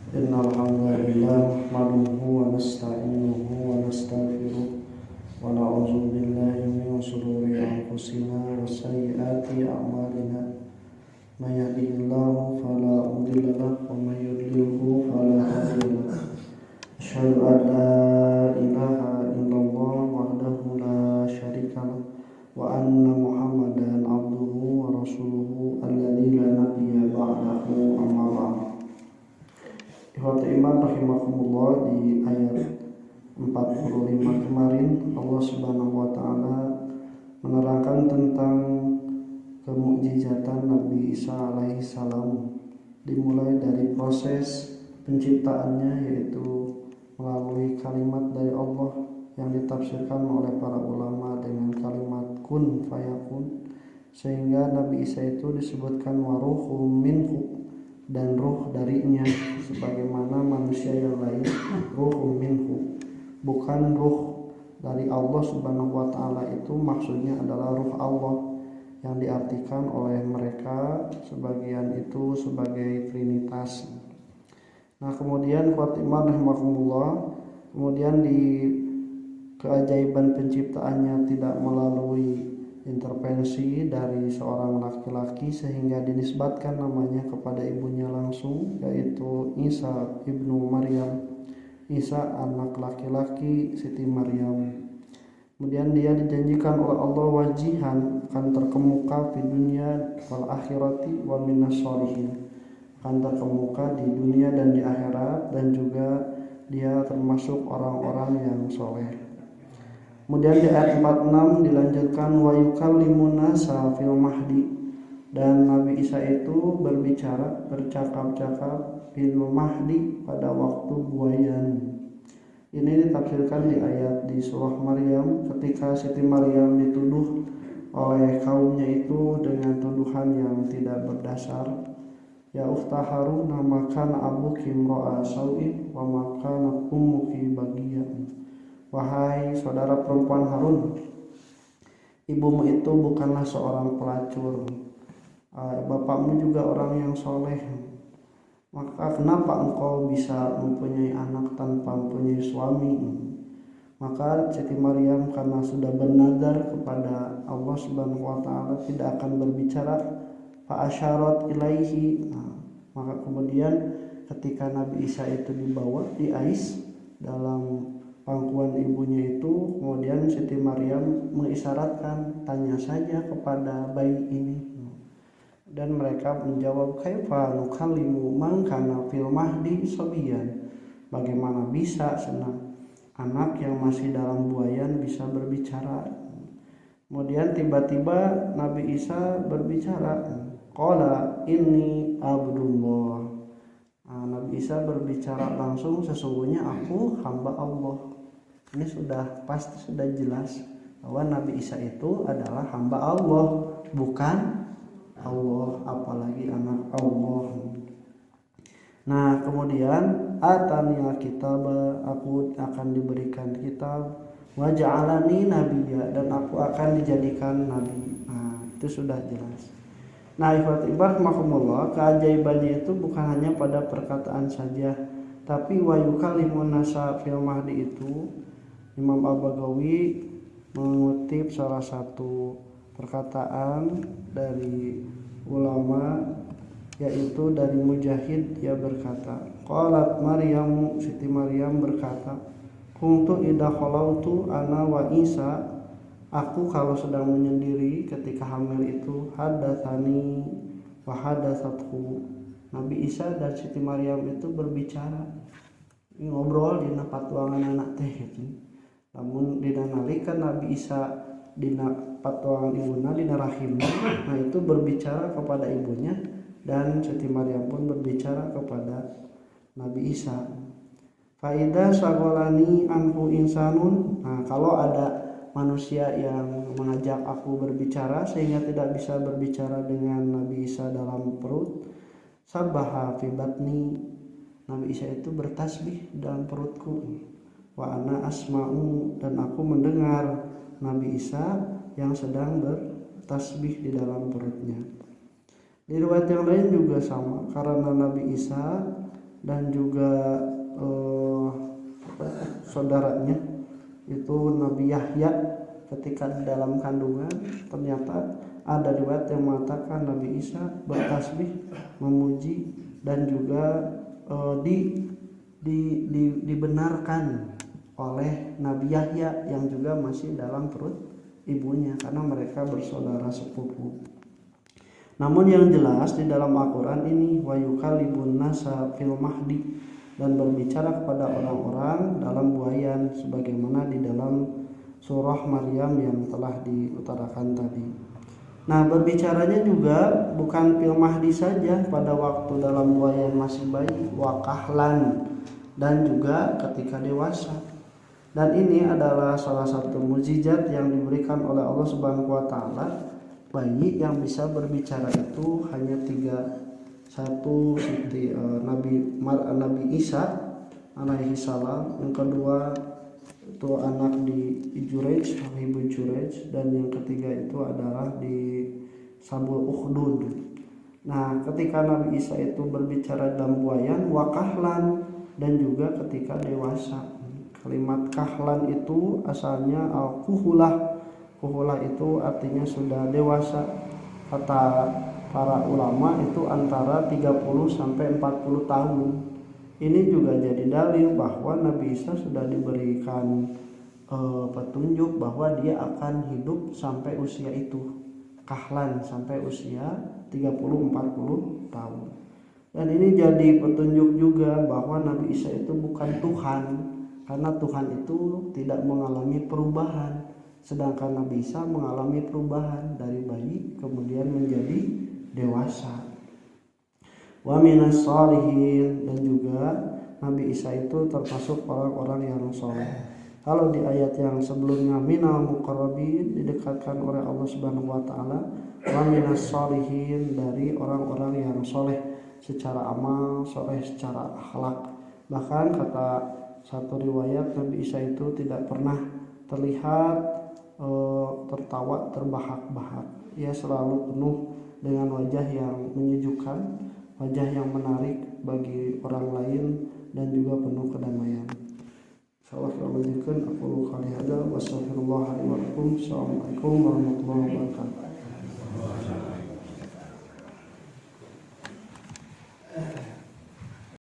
إن الحمد لله نحمده ونستعينه ونستغفره ونعوذ بالله من شرور أنفسنا وسيئات أعمالنا من يهده الله فلا مضل له ومن يضلله فلا هادي له أشهد أن لا إله إلا الله وحده لا شريك له وأن محمدا عبده ورسوله الذي لا نبي بعده أما بعد. Ikhwati iman rahimakumullah, di ayat 45 kemarin Allah Subhanahu wa taala menerangkan tentang kemukjizatan Nabi Isa alaihi salam, dimulai dari proses penciptaannya, yaitu melalui kalimat dari Allah yang ditafsirkan oleh para ulama dengan kalimat kun fayakun, sehingga Nabi Isa itu disebutkan waruhum minhu, dan ruh darinya, sebagaimana manusia yang lain ruhum minhu. Bukan ruh dari Allah Subhanahu wa taala, itu maksudnya adalah ruh Allah yang diartikan oleh mereka sebagian itu sebagai trinitas. Nah, kemudian Fatimah rahimahumullah, kemudian di keajaiban penciptaannya tidak melalui intervensi dari seorang laki-laki sehingga dinisbatkan namanya kepada ibunya langsung, yaitu Isa ibnu Maryam, Isa anak laki-laki Siti Maryam. Kemudian dia dijanjikan oleh Allah wajihan, akan terkemuka di dunia wal akhirati wa minas sholihin, akan terkemuka di dunia dan di akhirat, dan juga dia termasuk orang-orang yang soleh. Kemudian di ayat 46 dilanjutkan wa yukallimun nasa fil mahdi, dan Nabi Isa itu berbicara, bercakap-cakap fil mahdi, pada waktu buayan. Ini ditafsirkan di ayat di surah Maryam ketika Siti Maryam dituduh oleh kaumnya itu dengan tuduhan yang tidak berdasar. Ya ukhta Harun, makana abuki imra'a sau'in wa makana ummuki bagiyah. Wahai saudara perempuan Harun, ibumu itu bukanlah seorang pelacur, bapakmu juga orang yang soleh. Maka kenapa engkau bisa mempunyai anak tanpa mempunyai suami? Maka Siti Maryam karena sudah bernazar kepada Allah Subhanahu wa taala tidak akan berbicara, fa asyarat ilaihi. Maka kemudian ketika Nabi Isa itu dibawa, diais dalam pangkuan ibunya itu, kemudian Siti Maryam mengisyaratkan, tanya saja kepada bayi ini. Dan mereka menjawab, kaifa nukallimu man kana fil mahdi sabiyan, bagaimana bisa senang anak yang masih dalam buayan bisa berbicara. Kemudian tiba-tiba Nabi Isa berbicara, qala inni abdullah. Nabi Isa berbicara langsung, sesungguhnya aku hamba Allah. Ini sudah pasti, sudah jelas bahwa Nabi Isa itu adalah hamba Allah, bukan Allah, apalagi anak Allah. Nah, kemudian ataniyal kitab, aku akan diberikan kitab, wa ja'alani nabiyya, dan aku akan dijadikan nabi. Nah, itu sudah jelas. Nah, ikhwati rahmakumullah, keajaibannya itu bukan hanya pada perkataan saja, tapi wa yukallimun nasa fil mahdi itu Imam Al-Baghawi mengutip salah satu perkataan dari ulama, yaitu dari Mujahid. Dia berkata, qalat Maryam, Siti Maryam berkata, kuntu idza khalautu ana wa Isa, aku kalau sedang menyendiri ketika hamil itu, hadatsani wa hadatsathu, Nabi Isa dan Siti Maryam itu berbicara, ngobrol di patuangan anak teh gitu. Namun dina nalika Nabi Isa dina patuangan ibuna, dina rahimnya, nah itu berbicara kepada ibunya, dan Siti Maryam pun berbicara kepada Nabi Isa. Faida sagolani anhu insanun, nah kalau ada manusia yang mengajak aku berbicara sehingga tidak bisa berbicara dengan Nabi Isa dalam perut, sabbaha fi batni, Nabi Isa itu bertasbih dalam perutku. Wa ana asma'u, dan aku mendengar Nabi Isa yang sedang bertasbih di dalam perutnya. Di riwayat yang lain juga sama, karena Nabi Isa dan juga saudaranya itu Nabi Yahya ketika di dalam kandungan. Ternyata ada riwayat yang mengatakan Nabi Isa bertasbih memuji dan juga dibenarkan oleh Nabi Yahya yang juga masih dalam perut ibunya karena mereka bersaudara sepupu. Namun yang jelas di dalam Al-Quran ini wa yukalibun nasa fil mahdi, dan berbicara kepada orang-orang dalam buayan sebagaimana di dalam surah Maryam yang telah diutarakan tadi. Nah, berbicaranya juga bukan fil mahdi saja pada waktu dalam buayan masih bayi, wakahlan, dan juga ketika dewasa. Dan ini adalah salah satu mukjizat yang diberikan oleh Allah Subhanahu wa taala. Bayi yang bisa berbicara itu hanya 3. Satu seperti Nabi Isa alaihi salam, yang kedua itu anak di Jurej, ibu Jurej, dan yang ketiga itu adalah di Sabul Ukhdud. Nah, ketika Nabi Isa itu berbicara dalam buayan, wakahlan, dan juga ketika dewasa. Kalimat kahlan itu asalnya al-kuhulah. Kuhulah itu artinya sudah dewasa. Kata para ulama itu antara 30 sampai 40 tahun. Ini juga jadi dalil bahwa Nabi Isa sudah diberikan petunjuk bahwa dia akan hidup sampai usia itu. Kahlan sampai usia 30-40 tahun. Dan ini jadi petunjuk juga bahwa Nabi Isa itu bukan Tuhan, karena Tuhan itu tidak mengalami perubahan, sedangkan Nabi Isa mengalami perubahan dari bayi kemudian menjadi dewasa. Wa minas sholihin, dan juga Nabi Isa itu termasuk orang-orang yang soleh. Kalau di ayat yang sebelumnya minal muqarrabin, didekatkan oleh Allah Subhanahu wa taala, wa minas sholihin, dari orang-orang yang soleh secara amal, soleh secara akhlak. Bahkan kata satu riwayat, Nabi Isa itu tidak pernah terlihat tertawa terbahak-bahak. Ia selalu penuh dengan wajah yang menyejukkan, wajah yang menarik bagi orang lain, dan juga penuh kedamaian. Assalamualaikum warahmatullahi wabarakatuh.